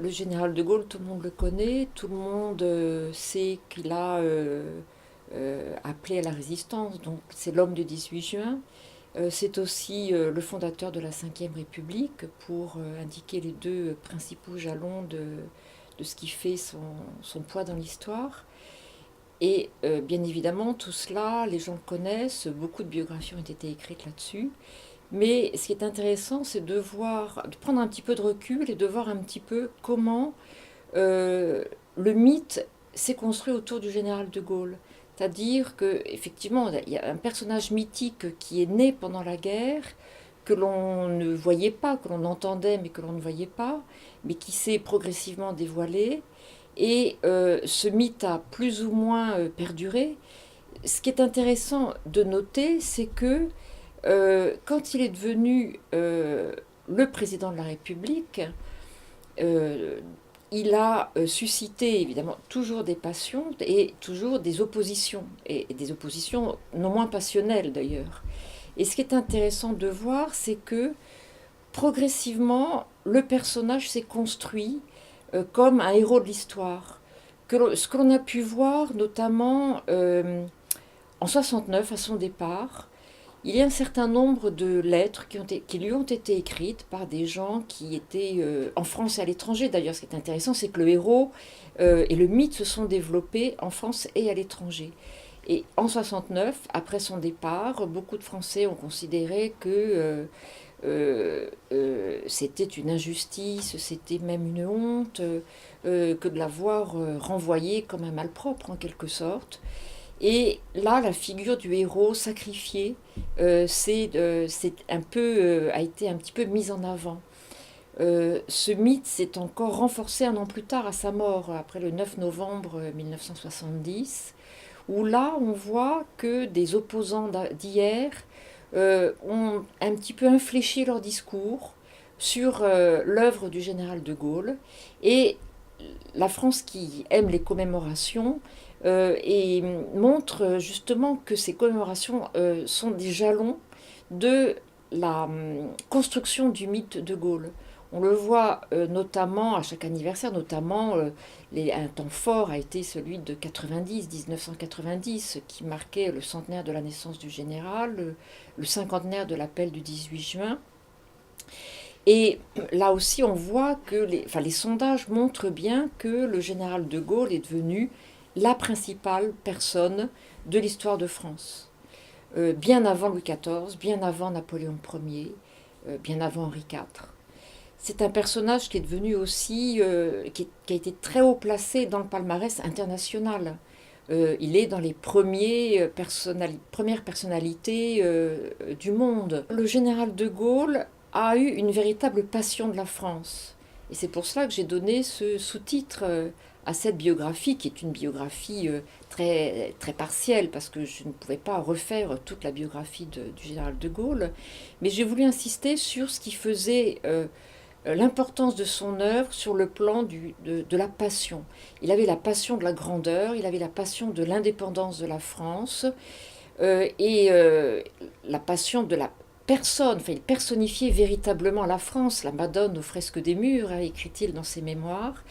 Le général de Gaulle, tout le monde le connaît, tout le monde sait qu'il a appelé à la résistance, donc c'est l'homme du 18 juin. C'est aussi le fondateur de la Ve République pour indiquer les deux principaux jalons de ce qui fait son poids dans l'histoire. Et bien évidemment, tout cela, les gens le connaissent, beaucoup de biographies ont été écrites là-dessus. Mais ce qui est intéressant, c'est de voir, de prendre un petit peu de recul et de voir un petit peu comment euh, le mythe s'est construit autour du général de Gaulle. C'est-à-dire qu'effectivement, il y a un personnage mythique qui est né pendant la guerre, que l'on ne voyait pas, que l'on entendait mais que l'on ne voyait pas, mais qui s'est progressivement dévoilé. Et ce mythe a plus ou moins perduré. Ce qui est intéressant de noter, c'est que quand il est devenu le président de la République, euh, il a suscité évidemment toujours des passions et toujours des oppositions, et des oppositions non moins passionnelles d'ailleurs. Et ce qui est intéressant de voir, c'est que progressivement, le personnage s'est construit comme un héros de l'histoire. Ce que l'on a pu voir notamment en 69 à son départ, il y a un certain nombre de lettres qui lui ont été écrites par des gens qui étaient en France et à l'étranger. D'ailleurs, ce qui est intéressant, c'est que le héros et le mythe se sont développés en France et à l'étranger. Et en 69, après son départ, beaucoup de Français ont considéré que c'était une injustice, c'était même une honte, que de l'avoir renvoyé comme un malpropre en quelque sorte. Et là, la figure du héros sacrifié a été un petit peu mise en avant. Ce mythe s'est encore renforcé un an plus tard à sa mort, après le 9 novembre 1970, où là, on voit que des opposants d'hier ont un petit peu infléchi leur discours sur l'œuvre du général de Gaulle. Et la France qui aime les commémorations et montre justement que ces commémorations sont des jalons de la construction du mythe de Gaulle. On le voit notamment à chaque anniversaire, notamment un temps fort a été celui de 90, 1990, qui marquait le centenaire de la naissance du général, le cinquantenaire de l'appel du 18 juin. Et là aussi, on voit que les sondages montrent bien que le général de Gaulle est devenu la principale personne de l'histoire de France. Bien avant Louis XIV, bien avant Napoléon Ier, bien avant Henri IV. C'est un personnage qui est devenu aussi, qui a été très haut placé dans le palmarès international. Il est dans les premières personnalités du monde. Le général de Gaulle a eu une véritable passion de la France. Et c'est pour cela que j'ai donné ce sous-titre à cette biographie, qui est une biographie très, très partielle, parce que je ne pouvais pas refaire toute la biographie du général de Gaulle. Mais j'ai voulu insister sur ce qui faisait l'importance de son œuvre sur le plan de la passion. Il avait la passion de la grandeur, il avait la passion de l'indépendance de la France et la passion de la personne. Enfin, il personnifiait véritablement la France. La Madone aux fresques des murs, écrit-il dans ses mémoires.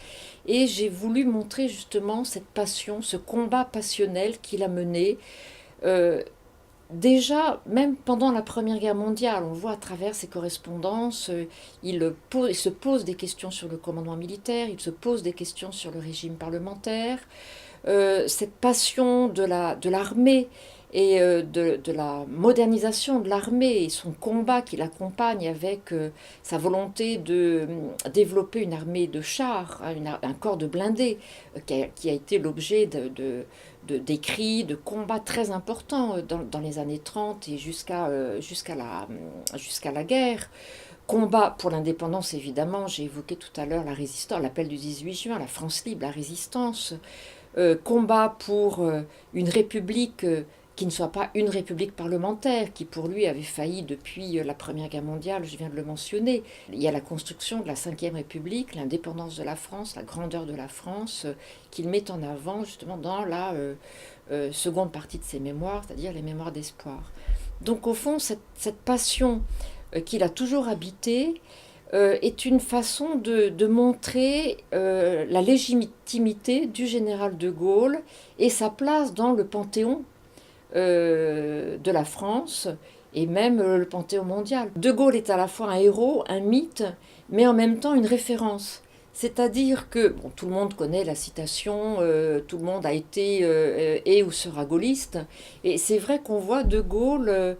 Et j'ai voulu montrer justement cette passion, ce combat passionnel qu'il a mené. euh, Déjà, même pendant la Première Guerre mondiale, on voit à travers ses correspondances, il se pose des questions sur le commandement militaire, il se pose des questions sur le régime parlementaire. Cette passion de l'armée et de la modernisation de l'armée et son combat qu'il accompagne avec sa volonté de développer une armée de chars, hein, un corps de blindés, qui a été l'objet d'écrits, de combats très importants dans les années 30 et jusqu'à la guerre. Combat pour l'indépendance, évidemment, j'ai évoqué tout à l'heure la résistance, l'appel du 18 juin, la France libre, la résistance. Combat pour une république qui ne soit pas une république parlementaire, qui pour lui avait failli depuis la Première Guerre mondiale, je viens de le mentionner. Il y a la construction de la Ve République, l'indépendance de la France, la grandeur de la France, qu'il met en avant justement dans la seconde partie de ses mémoires, c'est-à-dire les mémoires d'espoir. Donc au fond, cette passion qu'il a toujours habitée, est une façon de montrer la légitimité du général de Gaulle et sa place dans le panthéon de la France et même le panthéon mondial. De Gaulle est à la fois un héros, un mythe, mais en même temps une référence. C'est-à-dire que bon, tout le monde connaît la citation, tout le monde a été et ou sera gaulliste, et c'est vrai qu'on voit De Gaulle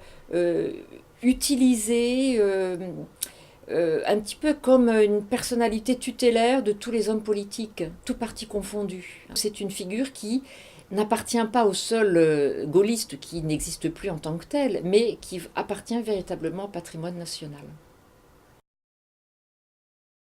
utiliser un petit peu comme une personnalité tutélaire de tous les hommes politiques, tout parti confondu. C'est une figure qui n'appartient pas au seul gaulliste qui n'existe plus en tant que tel, mais qui appartient véritablement au patrimoine national.